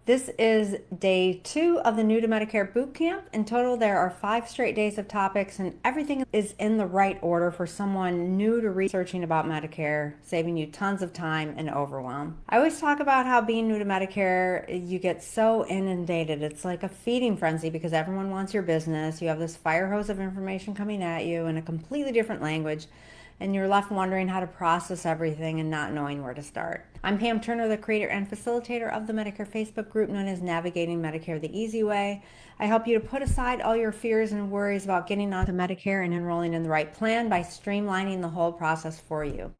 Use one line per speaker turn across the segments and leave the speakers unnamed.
This is day 2 of the New to Medicare Bootcamp. In total, there are 5 straight days of topics, and everything is in the right order for someone new to researching about Medicare, saving you tons of time and overwhelm. I always talk about how being new to Medicare, you get so inundated. It's like a feeding frenzy because everyone wants your business. You have this fire hose of information coming at you in a completely different language, and you're left wondering how to process everything and not knowing where to start. I'm Pam Turner, the creator and facilitator of the Medicare Facebook group known as Navigating Medicare the Easy Way. I help you to put aside all your fears and worries about getting onto Medicare and enrolling in the right plan by streamlining the whole process for you.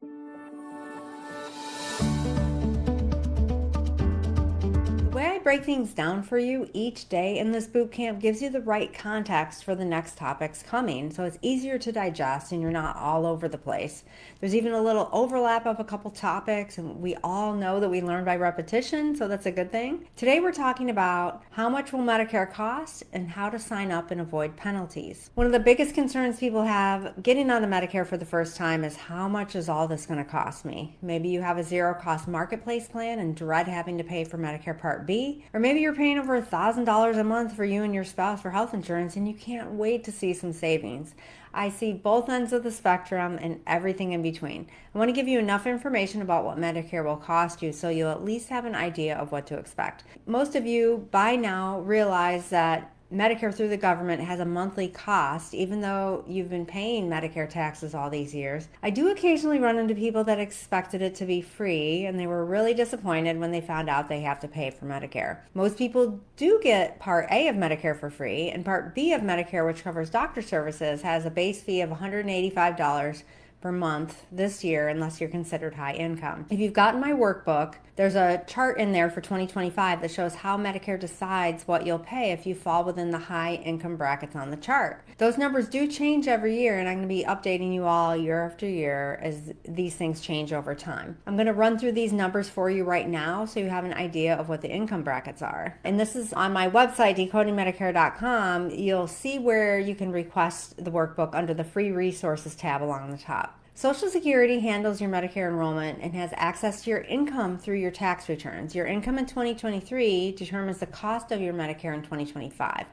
The way I break things down for you each day in this boot camp gives you the right context for the next topics coming, so it's easier to digest and you're not all over the place. There's even a little overlap of a couple topics, and we all know that we learn by repetition, so that's a good thing. Today we're talking about how much will Medicare cost and how to sign up and avoid penalties. One of the biggest concerns people have getting onto Medicare for the first time is how much is all this going to cost me? Maybe you have a zero-cost marketplace plan and dread having to pay for Medicare Part B, or maybe you're paying over $1,000 a month for you and your spouse for health insurance and you can't wait to see some savings. I see both ends of the spectrum and everything in between. I want to give you enough information about what Medicare will cost you so you'll at least have an idea of what to expect. Most of you by now realize that Medicare through the government has a monthly cost, even though you've been paying Medicare taxes all these years. I do occasionally run into people that expected it to be free, and they were really disappointed when they found out they have to pay for Medicare. Most people do get Part A of Medicare for free, and Part B of Medicare, which covers doctor services, has a base fee of $185 per month this year unless you're considered high income. If you've gotten my workbook, there's a chart in there for 2025 that shows how Medicare decides what you'll pay if you fall within the high income brackets on the chart. Those numbers do change every year, and I'm going to be updating you all year after year as these things change over time. I'm going to run through these numbers for you right now so you have an idea of what the income brackets are. And this is on my website, decodingmedicare.com. You'll see where you can request the workbook under the free resources tab along the top. Social Security handles your Medicare enrollment and has access to your income through your tax returns. Your income in 2023 determines the cost of your Medicare in 2025.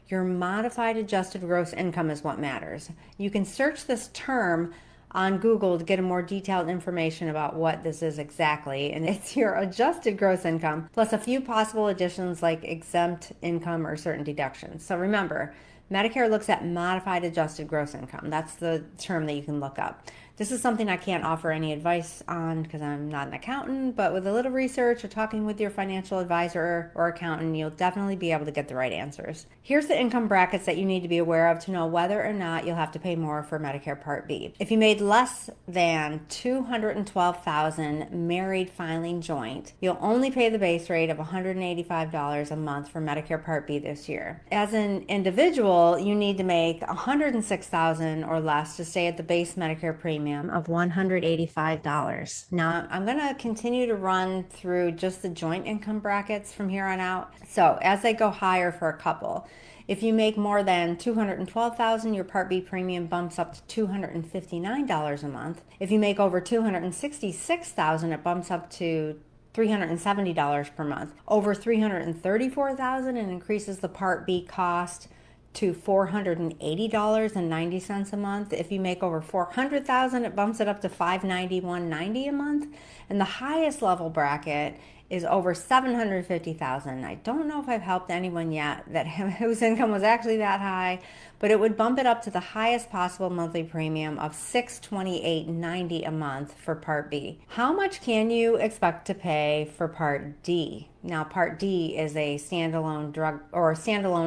Your modified adjusted gross income is what matters. You can search this term on Google to get a more detailed information about what this is exactly, and it's your adjusted gross income plus a few possible additions like exempt income or certain deductions. So remember, Medicare looks at modified adjusted gross income. That's the term that you can look up. This is something I can't offer any advice on because I'm not an accountant, but with a little research or talking with your financial advisor or accountant, you'll definitely be able to get the right answers. Here's the income brackets that you need to be aware of to know whether or not you'll have to pay more for Medicare Part B. If you made less than $212,000 married filing joint, you'll only pay the base rate of $185 a month for Medicare Part B this year. As an individual, you need to make $106,000 or less to stay at the base Medicare premium of $185. Now, I'm going to continue to run through just the joint income brackets from here on out. So as they go higher for a couple, if you make more than $212,000, your Part B premium bumps up to $259 a month. If you make over $266,000, it bumps up to $370 per month. Over $334,000, it increases the Part B cost to $480.90 a month. If you make over $400,000, it bumps it up to $591.90 a month. And the highest level bracket is over $750,000. I don't know if I've helped anyone yet that whose income was actually that high, but it would bump it up to the highest possible monthly premium of $628.90 a month for Part B. How much can you expect to pay for Part D? Now, Part D is a standalone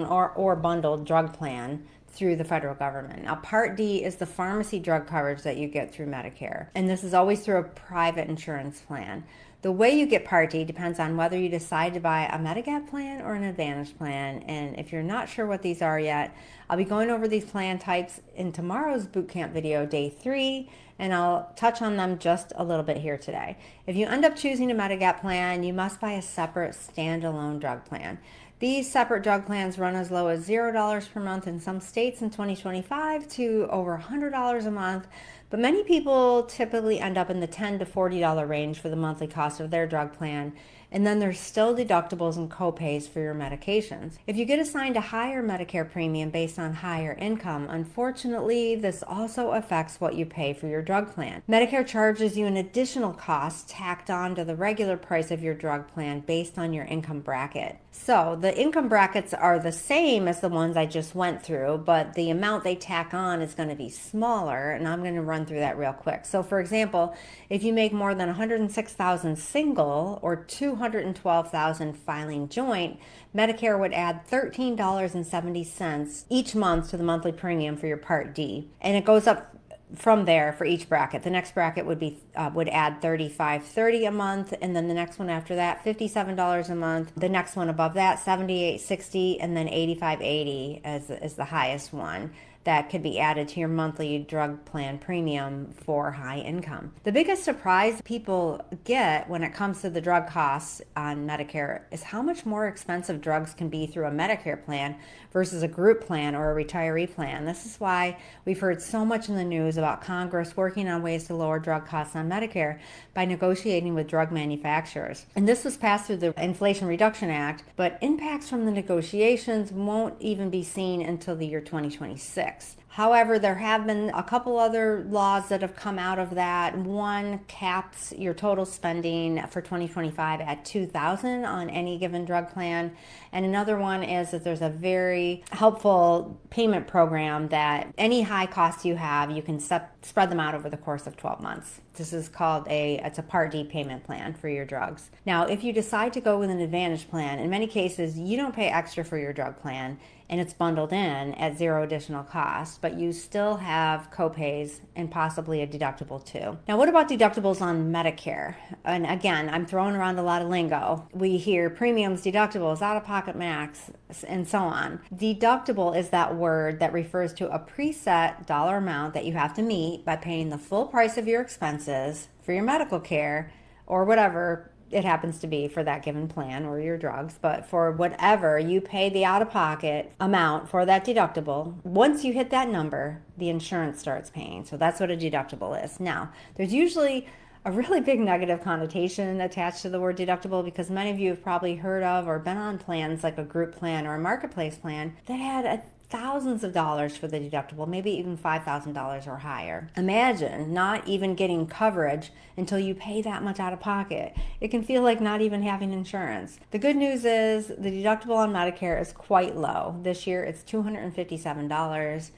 or bundled drug plan through the federal government. Now, Part D is the pharmacy drug coverage that you get through Medicare, and this is always through a private insurance plan. The way you get Part D depends on whether you decide to buy a Medigap plan or an Advantage plan, and if you're not sure what these are yet, I'll be going over these plan types in tomorrow's bootcamp video, day 3, and I'll touch on them just a little bit here today. If you end up choosing a Medigap plan, you must buy a separate standalone drug plan. These separate drug plans run as low as $0 per month in some states in 2025 to over $100 a month, but many people typically end up in the $10 to $40 range for the monthly cost of their drug plan, And then there's still deductibles and copays for your medications. If you get assigned a higher Medicare premium based on higher income, unfortunately, this also affects what you pay for your drug plan. Medicare charges you an additional cost tacked on to the regular price of your drug plan based on your income bracket. So the income brackets are the same as the ones I just went through, but the amount they tack on is going to be smaller, and I'm going to run through that real quick. So for example, if you make more than 106,000 single or 212,000 filing joint, Medicare would add $13.70 each month to the monthly premium for your Part D, and it goes up from there for each bracket. The next bracket would add $35.30 a month, and then the next one after that $57 a month. The next one above that $78.60, and then $85.80 as the highest one that could be added to your monthly drug plan premium for high income. The biggest surprise people get when it comes to the drug costs on Medicare is how much more expensive drugs can be through a Medicare plan versus a group plan or a retiree plan. This is why we've heard so much in the news about Congress working on ways to lower drug costs on Medicare by negotiating with drug manufacturers. And this was passed through the Inflation Reduction Act, but impacts from the negotiations won't even be seen until the year 2026. However, there have been a couple other laws that have come out of that. One caps your total spending for 2025 at $2,000 on any given drug plan. And another one is that there's a very helpful payment program that any high costs you have, you can spread them out over the course of 12 months. This is called it's a Part D payment plan for your drugs. Now, if you decide to go with an Advantage plan, in many cases, you don't pay extra for your drug plan, and it's bundled in at zero additional cost, but you still have copays and possibly a deductible too. Now, what about deductibles on Medicare? And again, I'm throwing around a lot of lingo. We hear premiums, deductibles, out-of-pocket max, and so on. Deductible is that word that refers to a preset dollar amount that you have to meet by paying the full price of your expenses for your medical care or whatever it happens to be for that given plan or your drugs, but for whatever you pay the out-of-pocket amount for that deductible, once you hit that number, the insurance starts paying. So that's what a deductible is. Now, there's usually a really big negative connotation attached to the word deductible because many of you have probably heard of or been on plans like a group plan or a marketplace plan that had thousands of dollars for the deductible, maybe even $5,000 or higher. Imagine not even getting coverage until you pay that much out of pocket. It can feel like not even having insurance. The good news is the deductible on Medicare is quite low. This year it's $257.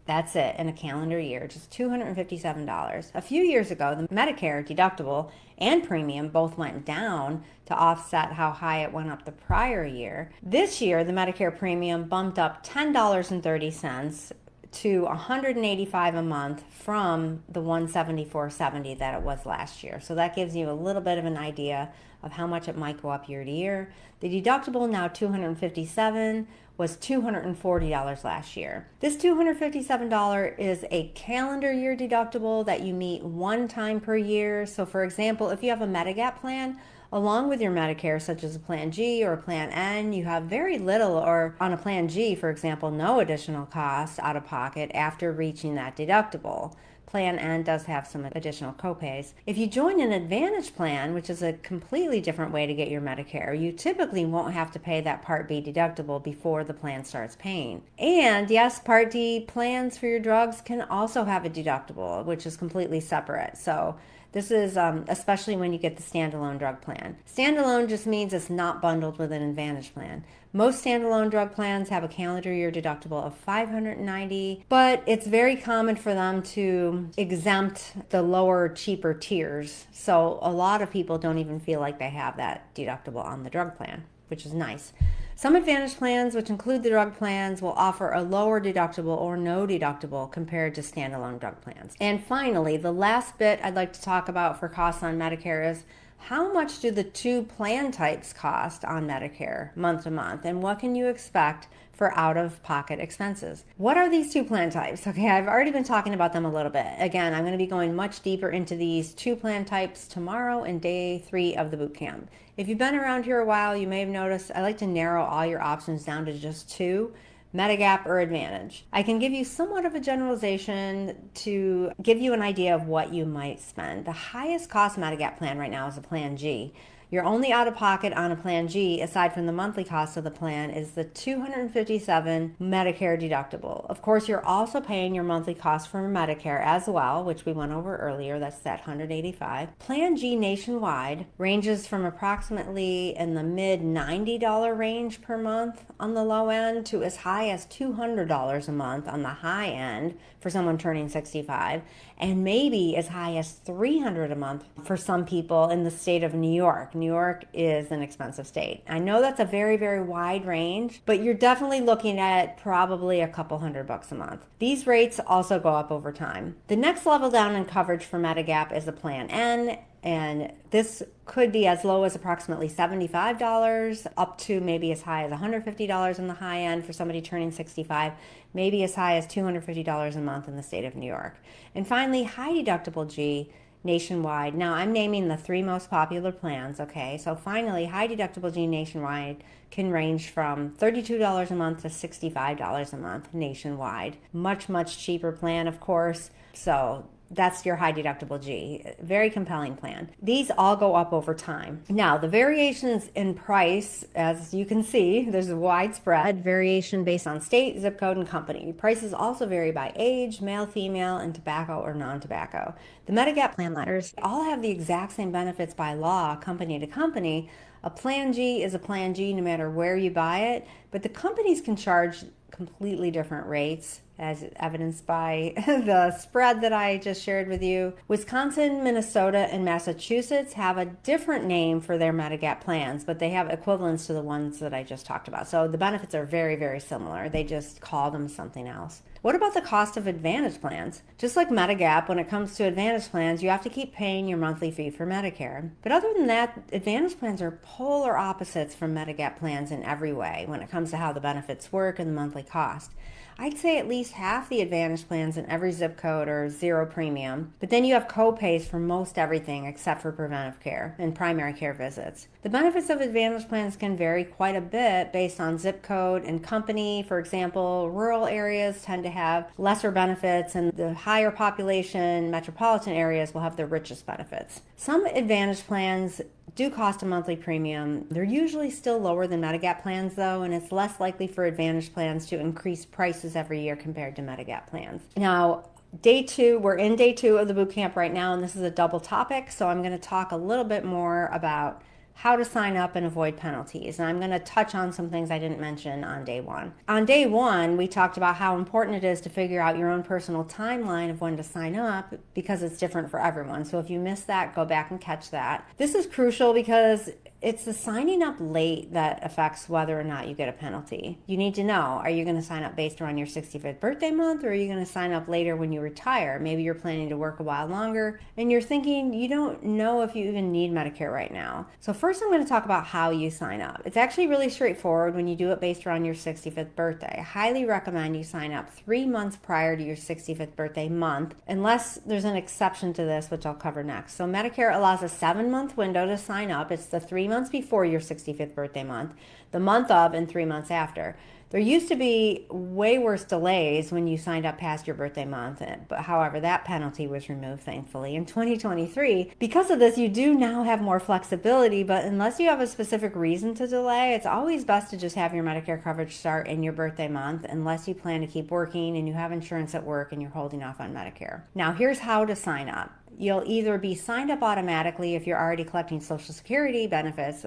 That's it in a calendar year, just $257. A few years ago, the Medicare deductible and premium both went down to offset how high it went up the prior year. This year, the Medicare premium bumped up $10.30 to $185 a month from the $174.70 that it was last year. So that gives you a little bit of an idea of how much it might go up year to year. The deductible, now $257, was $240 last year. This $257 is a calendar year deductible that you meet one time per year. So for example, if you have a Medigap plan, along with your Medicare, such as a Plan G or a Plan N, you have very little, or on a Plan G, for example, no additional cost out of pocket after reaching that deductible. Plan N does have some additional copays. If you join an Advantage plan, which is a completely different way to get your Medicare, you typically won't have to pay that Part B deductible before the plan starts paying. And yes, Part D plans for your drugs can also have a deductible, which is completely separate. So this is especially when you get the standalone drug plan. Standalone just means it's not bundled with an Advantage plan. Most standalone drug plans have a calendar year deductible of $590, but it's very common for them to exempt the lower, cheaper tiers. So a lot of people don't even feel like they have that deductible on the drug plan, which is nice. Some Advantage plans, which include the drug plans, will offer a lower deductible or no deductible compared to standalone drug plans. And finally, the last bit I'd like to talk about for costs on Medicare is how much do the two plan types cost on Medicare month to month, and what can you expect for out-of-pocket expenses? What are these two plan types? Okay, I've already been talking about them a little bit. Again, I'm going to be going much deeper into these two plan types tomorrow and day 3 of the boot camp. If you've been around here a while, you may have noticed I like to narrow all your options down to just 2. Medigap or Advantage. I can give you somewhat of a generalization to give you an idea of what you might spend. The highest cost Medigap plan right now is a Plan G. Your only out-of-pocket on a Plan G, aside from the monthly cost of the plan, is the $257 Medicare deductible. Of course, you're also paying your monthly cost for Medicare as well, which we went over earlier. That's that $185. Plan G nationwide ranges from approximately in the mid $90 range per month on the low end to as high as $200 a month on the high end for someone turning 65, and maybe as high as $300 a month for some people in the state of New York. New York is an expensive state. I know that's a very, very wide range, but you're definitely looking at probably a couple $100 a month. These rates also go up over time. The next level down in coverage for Medigap is a Plan N, and this could be as low as approximately $75 up to maybe as high as $150 in the high end for somebody turning 65, maybe as high as $250 a month in the state of New York. And finally, high deductible G nationwide. Now I'm naming the 3 most popular plans, okay? So finally, high deductible G nationwide can range from $32 a month to $65 a month nationwide. Much, much cheaper plan, of course. So that's your high deductible G. Very compelling plan. These all go up over time. Now, the variations in price, as you can see, there's a widespread variation based on state, zip code, and company. Prices also vary by age, male, female, and tobacco or non-tobacco. The Medigap plan letters all have the exact same benefits by law, company to company. A Plan G is a Plan G no matter where you buy it, but the companies can charge completely different rates, as evidenced by the spread that I just shared with you. Wisconsin, Minnesota, and Massachusetts have a different name for their Medigap plans, but they have equivalents to the ones that I just talked about. So the benefits are very, very similar. They just call them something else. What about the cost of Advantage plans? Just like Medigap, when it comes to Advantage plans, you have to keep paying your monthly fee for Medicare. But other than that, Advantage plans are polar opposites from Medigap plans in every way when it comes to how the benefits work and the monthly cost. I'd say at least half the Advantage plans in every zip code are zero premium, but then you have co-pays for most everything except for preventive care and primary care visits. The benefits of Advantage plans can vary quite a bit based on zip code and company. For example, rural areas tend to have lesser benefits, and the higher population metropolitan areas will have the richest benefits. Some Advantage plans do cost a monthly premium. They're usually still lower than Medigap plans though, and it's less likely for Advantage plans to increase prices every year compared to Medigap plans. Now, we're in day 2 of the boot camp right now, and this is a double topic, so I'm going to talk a little bit more about how to sign up and avoid penalties. And I'm going to touch on some things I didn't mention on day 1. On day 1, we talked about how important it is to figure out your own personal timeline of when to sign up because it's different for everyone. So if you missed that, go back and catch that. This is crucial because it's the signing up late that affects whether or not you get a penalty. You need to know, are you going to sign up based around your 65th birthday month, or are you going to sign up later when you retire? Maybe you're planning to work a while longer and you're thinking you don't know if you even need Medicare right now. So first I'm going to talk about how you sign up. It's actually really straightforward when you do it based around your 65th birthday. I highly recommend you sign up 3 months prior to your 65th birthday month, unless there's an exception to this, which I'll cover next. So Medicare allows a 7-month window to sign up. It's the 3 months before your 65th birthday month, the month of, and 3 months after. There used to be way worse delays when you signed up past your birthday month, but however, that penalty was removed, thankfully, in 2023. Because of this, you do now have more flexibility, but unless you have a specific reason to delay, it's always best to just have your Medicare coverage start in your birthday month, unless you plan to keep working and you have insurance at work and you're holding off on Medicare. Now, here's how to sign up. You'll either be signed up automatically if you're already collecting Social Security benefits.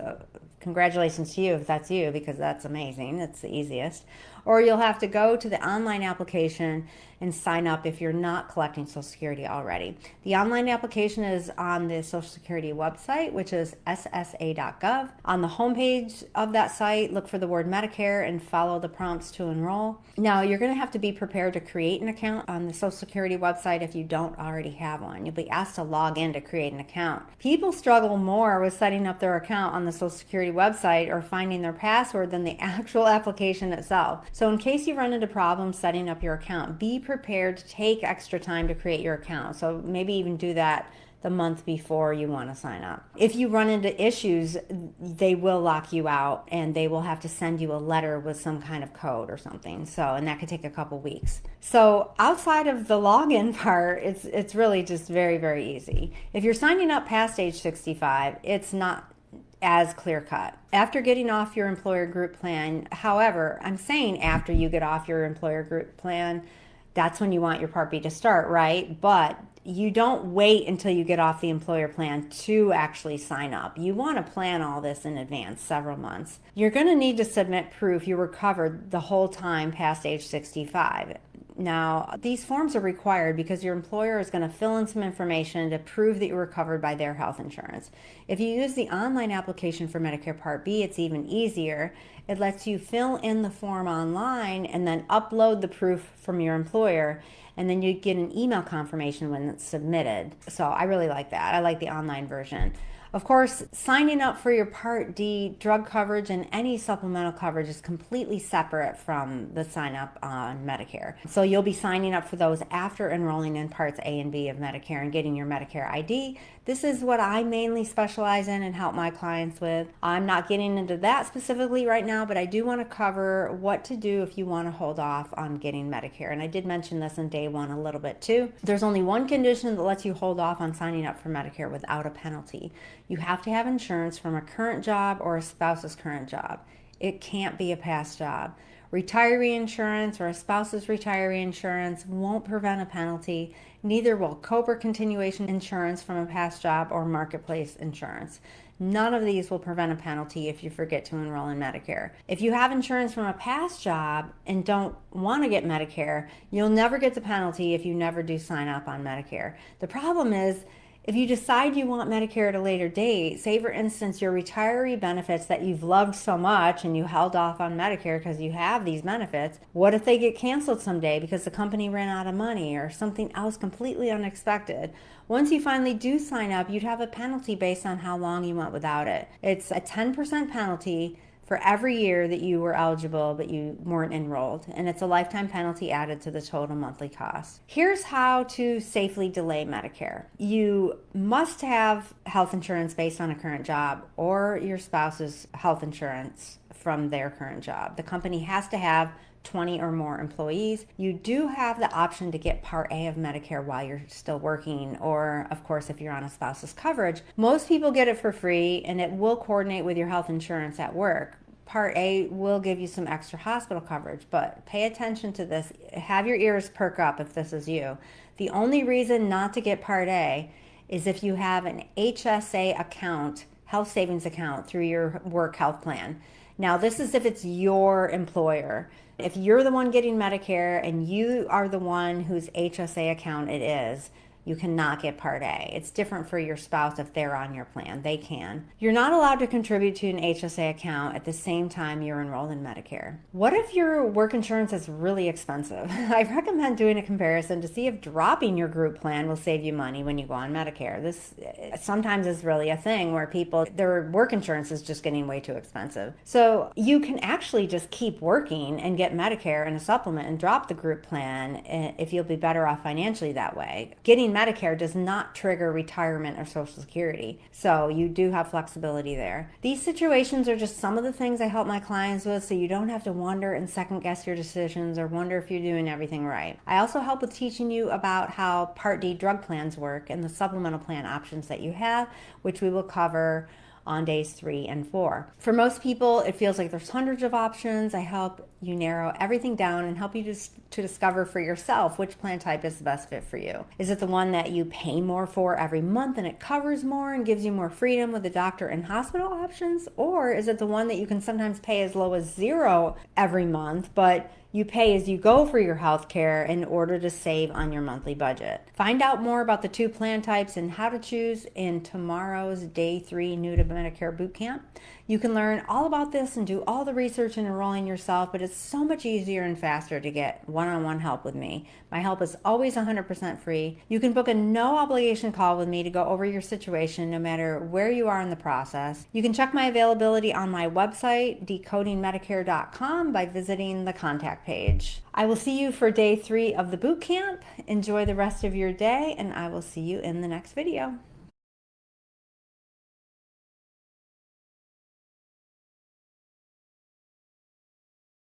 Congratulations to you if that's you, because that's amazing. It's the easiest. Or you'll have to go to the online application and sign up if you're not collecting Social Security already. The online application is on the Social Security website, which is ssa.gov. On the homepage of that site, look for the word Medicare and follow the prompts to enroll. Now, you're going to have to be prepared to create an account on the Social Security website if you don't already have one. You'll be asked to log in to create an account. People struggle more with setting up their account on the Social Security website or finding their password than the actual application itself. So in case you run into problems setting up your account, be prepared to take extra time to create your account. So maybe even do that the month before you want to sign up. If you run into issues, they will lock you out and they will have to send you a letter with some kind of code or something. And that could take a couple weeks. So outside of the login part, it's really just very, very easy. If you're signing up past age 65, it's not as clear cut. After getting off your employer group plan, however, I'm saying after you get off your employer group plan, that's when you want your Part B to start, right? But you don't wait until you get off the employer plan to actually sign up. You want to plan all this in advance, several months. You're going to need to submit proof you were covered the whole time past age 65. Now, these forms are required because your employer is going to fill in some information to prove that you were covered by their health insurance. If you use the online application for Medicare Part B, it's even easier. It lets you fill in the form online and then upload the proof from your employer, and then you get an email confirmation when it's submitted. So I really like that. I like the online version. Of course, signing up for your Part D drug coverage and any supplemental coverage is completely separate from the sign up on Medicare. So you'll be signing up for those after enrolling in Parts A and B of Medicare and getting your Medicare ID. This is what I mainly specialize in and help my clients with. I'm not getting into that specifically right now, but I do want to cover what to do if you want to hold off on getting Medicare. And I did mention this in day one a little bit too. There's only one condition that lets you hold off on signing up for Medicare without a penalty. You have to have insurance from a current job or a spouse's current job. It can't be a past job. Retiree insurance or a spouse's retiree insurance won't prevent a penalty. Neither will COBRA continuation insurance from a past job or marketplace insurance. None of these will prevent a penalty if you forget to enroll in Medicare. If you have insurance from a past job and don't want to get Medicare, you'll never get the penalty if you never do sign up on Medicare. The problem is, if you decide you want Medicare at a later date, say for instance your retiree benefits that you've loved so much and you held off on Medicare because you have these benefits, what if they get canceled someday because the company ran out of money or something else completely unexpected? Once you finally do sign up, you'd have a penalty based on how long you went without it. It's a 10% penalty for every year that you were eligible but you weren't enrolled, and it's a lifetime penalty added to the total monthly cost. Here's how to safely delay Medicare. You must have health insurance based on a current job or your spouse's health insurance from their current job. The company has to have 20 or more employees. You do have the option to get Part A of Medicare while you're still working, or of course if you're on a spouse's coverage. Most people get it for free and it will coordinate with your health insurance at work. Part A will give you some extra hospital coverage, but pay attention to this. Have your ears perk up if this is you. The only reason not to get Part A is if you have an HSA account, health savings account through your work health plan. Now this is if it's your employer. If you're the one getting Medicare and you are the one whose HSA account it is, you cannot get Part A. It's different for your spouse if they're on your plan. They can. You're not allowed to contribute to an HSA account at the same time you're enrolled in Medicare. What if your work insurance is really expensive? I recommend doing a comparison to see if dropping your group plan will save you money when you go on Medicare. This sometimes is really a thing where their work insurance is just getting way too expensive. So you can actually just keep working and get Medicare and a supplement and drop the group plan if you'll be better off financially that way. Getting Medicare does not trigger retirement or Social Security, so you do have flexibility there. These situations are just some of the things I help my clients with, so you don't have to wonder and second guess your decisions or wonder if you're doing everything right. I also help with teaching you about how Part D drug plans work and the supplemental plan options that you have, which we will cover on days 3 and 4. For most people, it feels like there's hundreds of options. I help you narrow everything down and help you to discover for yourself which plan type is the best fit for you. Is it the one that you pay more for every month and it covers more and gives you more freedom with the doctor and hospital options? Or is it the one that you can sometimes pay as low as $0 every month, but you pay as you go for your health care in order to save on your monthly budget? Find out more about the 2 plan types and how to choose in tomorrow's Day 3 New to Medicare Bootcamp. You can learn all about this and do all the research and enrolling yourself, but it's so much easier and faster to get one-on-one help with me. My help is always 100% free. You can book a no-obligation call with me to go over your situation no matter where you are in the process. You can check my availability on my website, decodingmedicare.com, by visiting the contact page. I will see you for Day 3 of the boot camp. Enjoy the rest of your day, and I will see you in the next video.